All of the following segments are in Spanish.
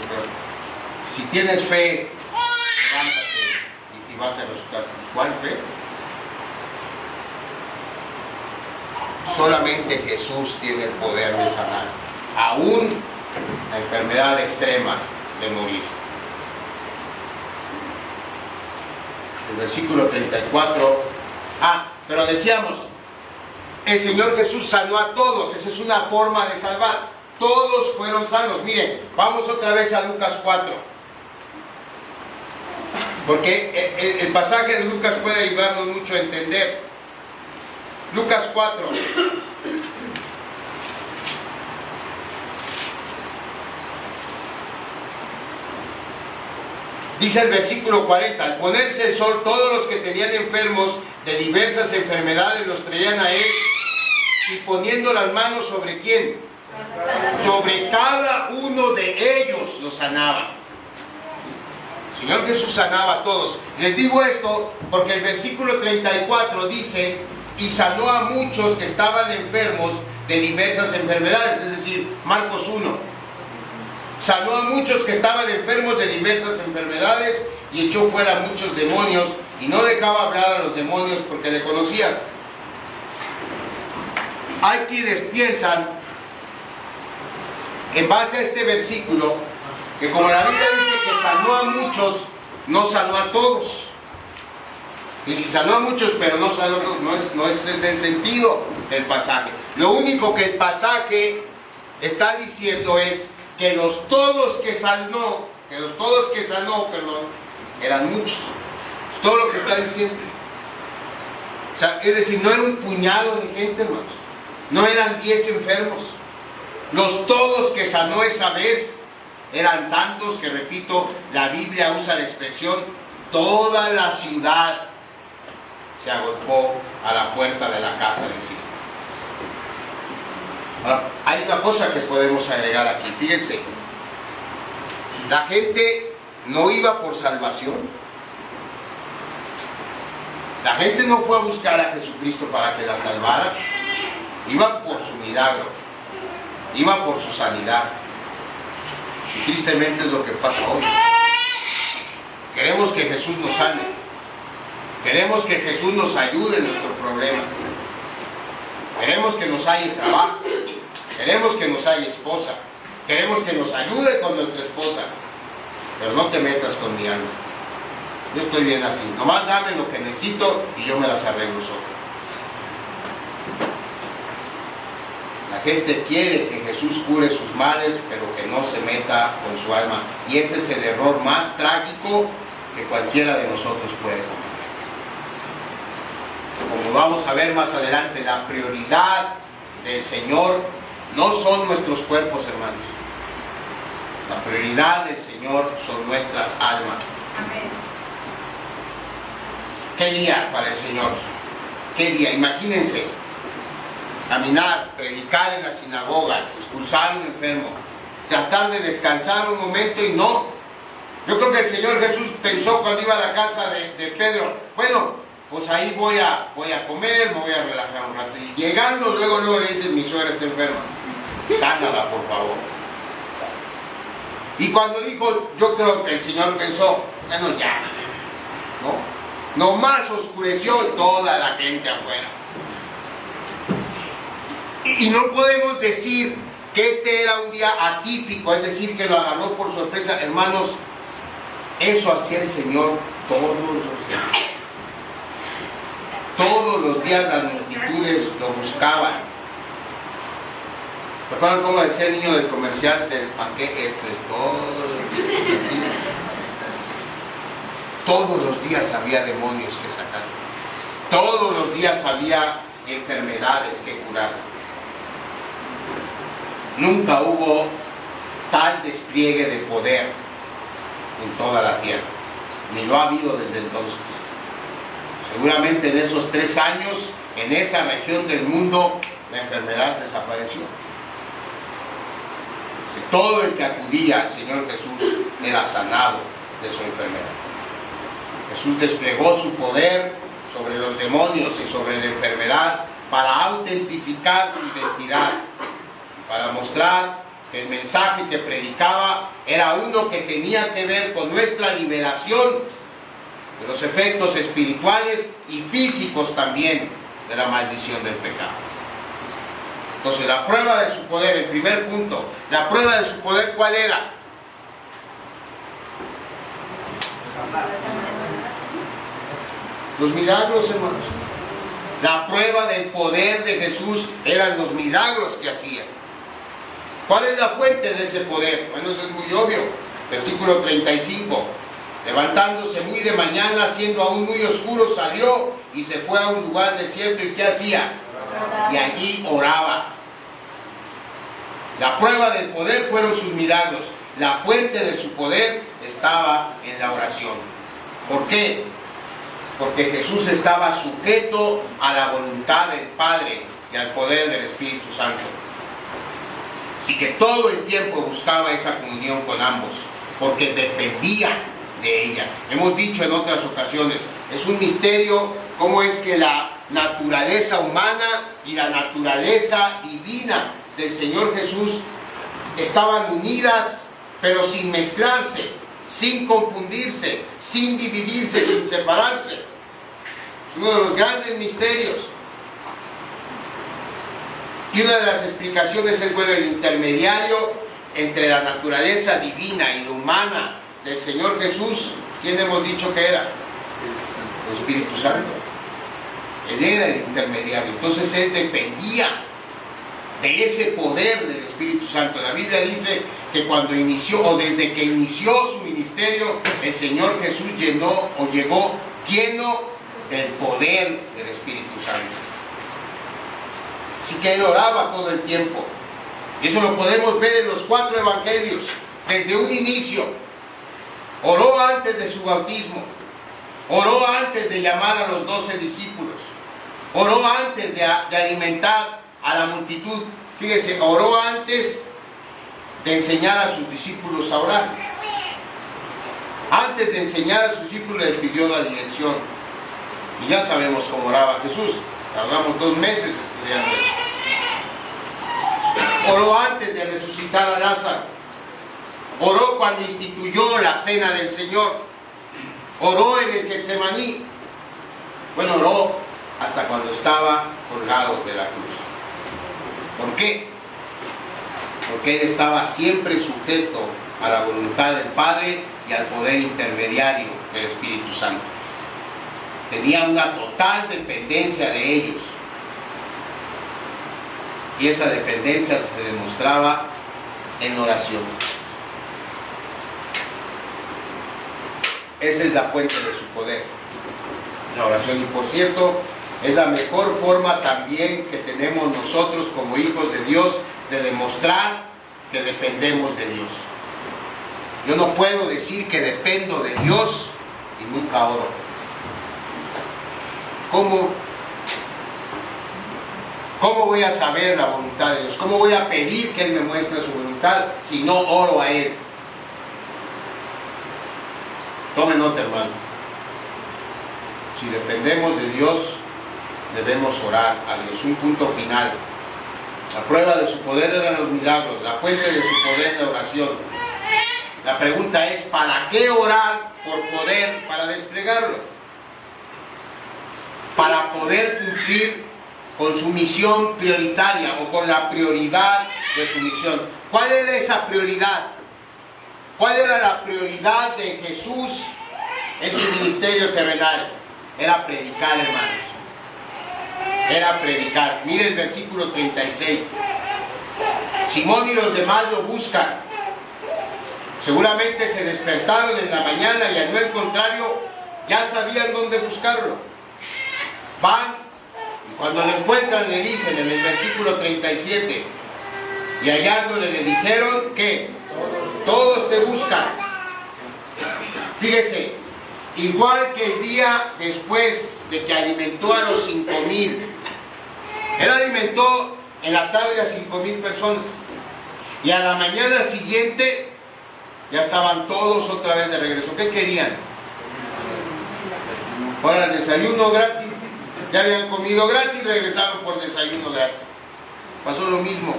pero si tienes fe, levántate y vas a resucitar. ¿Cuál fe? Solamente Jesús tiene el poder de sanar, aún la enfermedad extrema de morir. El versículo 34. Pero decíamos, el Señor Jesús sanó a todos. Esa es una forma de salvar. Todos fueron sanos. Miren, vamos otra vez a Lucas 4. Porque el pasaje de Lucas puede ayudarnos mucho a entender. Lucas 4. Dice el versículo 40, al ponerse el sol, todos los que tenían enfermos de diversas enfermedades los traían a él, y poniendo las manos sobre ¿quién? Sobre cada uno de ellos los sanaba. El Señor Jesús sanaba a todos. Les digo esto porque el versículo 34 dice, y sanó a muchos que estaban enfermos de diversas enfermedades, es decir, Marcos 1. Sanó a muchos que estaban enfermos de diversas enfermedades y echó fuera muchos demonios y no dejaba hablar a los demonios porque le conocías. Hay quienes piensan, en base a este versículo, que como la Biblia dice que sanó a muchos, no sanó a todos. Y si sanó a muchos pero no sanó a todos, no es ese el sentido del pasaje. Lo único que el pasaje está diciendo es que los todos que sanó, eran muchos. Es todo lo que está diciendo. O sea, es decir, no era un puñado de gente, hermanos. No eran 10 enfermos. Los todos que sanó esa vez eran tantos que, repito, la Biblia usa la expresión, toda la ciudad se agolpó a la puerta de la casa de Simón. Ahora, hay una cosa que podemos agregar aquí. Fíjense, la gente no iba por salvación. La gente no fue a buscar a Jesucristo para que la salvara. Iba por su milagro, iba por su sanidad. Y tristemente es lo que pasa hoy. Queremos que Jesús nos sane. Queremos que Jesús nos ayude en nuestro problema. Queremos que nos haya trabajo. Queremos que nos haya esposa. Queremos que nos ayude con nuestra esposa. Pero no te metas con mi alma. Yo estoy bien así. Nomás dame lo que necesito y yo me las arreglo solo. La gente quiere que Jesús cure sus males, pero que no se meta con su alma. Y ese es el error más trágico que cualquiera de nosotros puede cometer. Como vamos a ver más adelante, la prioridad del Señor no son nuestros cuerpos, hermanos. La prioridad del Señor son nuestras almas. Amén. ¿Qué día para el Señor? ¿Qué día? Imagínense, caminar, predicar en la sinagoga, expulsar a un enfermo, tratar de descansar un momento y no. Yo creo que el Señor Jesús pensó cuando iba a la casa de Pedro, bueno, pues ahí voy a comer, me voy a relajar un rato. Y llegando, luego le dice, mi suegra está enferma, sánala por favor. Y cuando dijo, yo creo que el Señor pensó, bueno ya, ¿no? Nomás oscureció toda la gente afuera. Y no podemos decir que este era un día atípico, es decir, que lo agarró por sorpresa. Hermanos, eso hacía el Señor todos los días. Todos los días las multitudes lo buscaban. ¿Recuerdan cómo decía el niño del comercial del panqueque? Esto es todos los días. ¿Sí? Todos los días había demonios que sacar. Todos los días había enfermedades que curar. Nunca hubo tal despliegue de poder en toda la tierra. Ni lo ha habido desde entonces. Seguramente en esos 3 años, en esa región del mundo, la enfermedad desapareció. Todo el que acudía al Señor Jesús era sanado de su enfermedad. Jesús desplegó su poder sobre los demonios y sobre la enfermedad para autentificar su identidad, para mostrar que el mensaje que predicaba era uno que tenía que ver con nuestra liberación de los efectos espirituales y físicos también de la maldición del pecado. Entonces, la prueba de su poder, el primer punto, la prueba de su poder, ¿cuál era? Los milagros, hermanos. La prueba del poder de Jesús eran los milagros que hacía. ¿Cuál es la fuente de ese poder? Bueno, eso es muy obvio. Versículo 35. Levantándose muy de mañana, siendo aún muy oscuro, salió y se fue a un lugar desierto. ¿Y qué hacía? Y allí oraba. La prueba del poder fueron sus milagros. La fuente de su poder estaba en la oración. ¿Por qué? Porque Jesús estaba sujeto a la voluntad del Padre y al poder del Espíritu Santo. Así que todo el tiempo buscaba esa comunión con ambos, porque dependía de ella. Hemos dicho en otras ocasiones, es un misterio cómo es que la naturaleza humana y la naturaleza divina del Señor Jesús estaban unidas, pero sin mezclarse, sin confundirse, sin dividirse, sin separarse. Es uno de los grandes misterios. Y una de las explicaciones es, bueno, el intermediario entre la naturaleza divina y la humana del Señor Jesús. ¿Quién hemos dicho que era? El Espíritu Santo. Él era el intermediario. Entonces él dependía de ese poder del Espíritu Santo. La Biblia dice que cuando inició, o desde que inició su ministerio, el Señor Jesús llegó lleno del poder del Espíritu Santo. Así que él oraba todo el tiempo. Y eso lo podemos ver en los 4 evangelios. Desde un inicio, oró antes de su bautismo, oró antes de llamar a los 12 discípulos, oró antes de alimentar a la multitud. Fíjese, oró antes de enseñar a sus discípulos a orar. Antes de enseñar a sus discípulos les pidió la dirección. Y ya sabemos cómo oraba Jesús. Tardamos 2 meses estudiando eso. Oró antes de resucitar a Lázaro. Oró cuando instituyó la cena del Señor. Oró en el Getsemaní. Bueno, oró hasta cuando estaba colgado de la cruz. ¿Por qué? Porque él estaba siempre sujeto a la voluntad del Padre y al poder intermediario del Espíritu Santo. Tenía una total dependencia de ellos. Y esa dependencia se demostraba en oración. Esa es la fuente de su poder, la oración. Y por cierto, es la mejor forma también que tenemos nosotros como hijos de Dios de demostrar que dependemos de Dios. Yo no puedo decir que dependo de Dios y nunca oro. ¿Cómo voy a saber la voluntad de Dios? ¿Cómo voy a pedir que Él me muestre su voluntad si no oro a Él? Tome nota, hermano. Si dependemos de Dios, debemos orar a Dios. Un punto final. La prueba de su poder eran los milagros. La fuente de su poder, la oración. La pregunta es, ¿para qué orar por poder para desplegarlo? Para poder cumplir con su misión prioritaria o con la prioridad de su misión. ¿Cuál era esa prioridad? ¿Cuál era la prioridad de Jesús en su ministerio terrenal? Era predicar, hermanos. Era predicar. Mire el versículo 36. Simón y los demás lo buscan. Seguramente se despertaron en la mañana y al no encontrarlo, ya sabían dónde buscarlo. Van, y cuando lo encuentran le dicen en el versículo 37, y hallándole le dijeron que todos te buscan. Fíjese, igual que el día después de que alimentó a los 5,000, él alimentó en la tarde a 5,000 personas, y a la mañana siguiente ya estaban todos otra vez de regreso. ¿Qué querían? Para el desayuno gratis. Ya habían comido gratis, regresaron por desayuno gratis. Pasó lo mismo.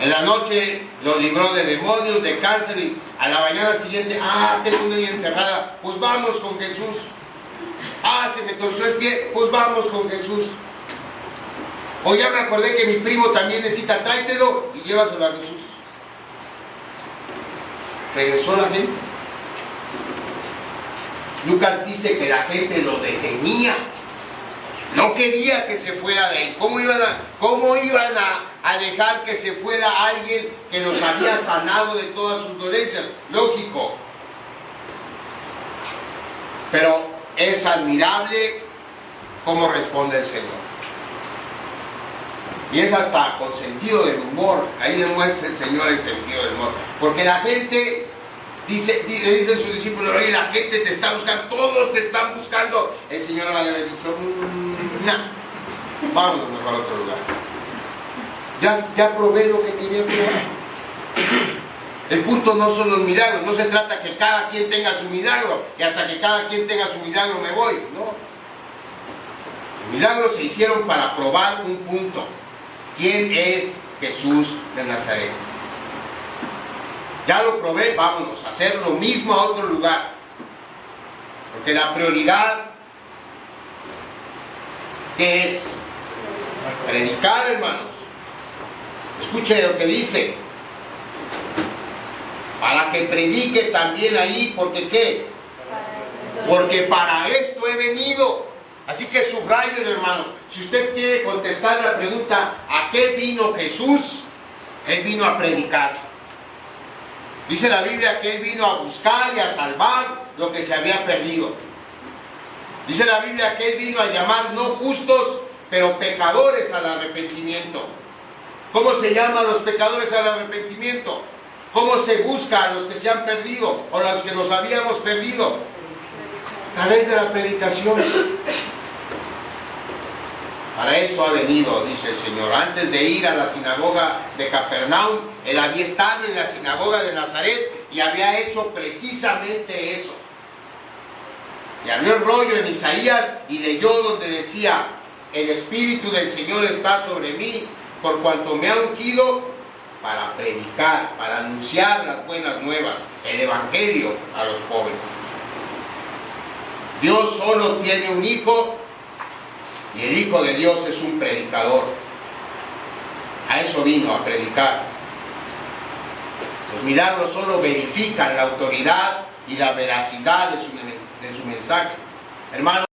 En la noche los libró de demonios, de cáncer, y a la mañana siguiente, tengo una niña enterrada, pues vamos con Jesús. Se me torció el pie, pues vamos con Jesús. O ya me acordé que mi primo también necesita, tráetelo y llévaselo a Jesús. Regresó la gente. Lucas dice que la gente lo detenía. No quería que se fuera de ahí. ¿Cómo iban a dejar que se fuera alguien que los había sanado de todas sus dolencias? Lógico. Pero es admirable cómo responde el Señor. Y es hasta con sentido del humor. Ahí demuestra el Señor el sentido del humor. Porque la gente, le dicen sus discípulos, oye, la gente te está buscando, todos te están buscando. El Señor le había dicho, no, vámonos mejor a otro lugar. Ya probé lo que quería probar. El punto no son los milagros, no se trata que cada quien tenga su milagro, y hasta que cada quien tenga su milagro me voy, no. Los milagros se hicieron para probar un punto. ¿Quién es Jesús de Nazaret? Ya lo probé, vámonos a hacer lo mismo a otro lugar. Porque la prioridad, ¿qué es? Predicar, hermanos. Escuche lo que dice. Para que predique también ahí, ¿porque qué? Porque para esto he venido. Así que subrayo, hermano, si usted quiere contestar la pregunta, ¿a qué vino Jesús? Él vino a predicar. Dice la Biblia que Él vino a buscar y a salvar lo que se había perdido. Dice la Biblia que Él vino a llamar no justos, pero pecadores al arrepentimiento. ¿Cómo se llama a los pecadores al arrepentimiento? ¿Cómo se busca a los que se han perdido o a los que nos habíamos perdido? A través de la predicación. Para eso ha venido, dice el Señor. Antes de ir a la sinagoga de Capernaum, Él había estado en la sinagoga de Nazaret y había hecho precisamente eso. Y abrió el rollo en Isaías y leyó donde decía, el Espíritu del Señor está sobre mí, por cuanto me ha ungido para predicar, para anunciar las buenas nuevas, el Evangelio a los pobres. Dios solo tiene un hijo y el Hijo de Dios es un predicador. A eso vino, a predicar. Los milagros solo verifican la autoridad y la veracidad de su mensaje. Hermanos,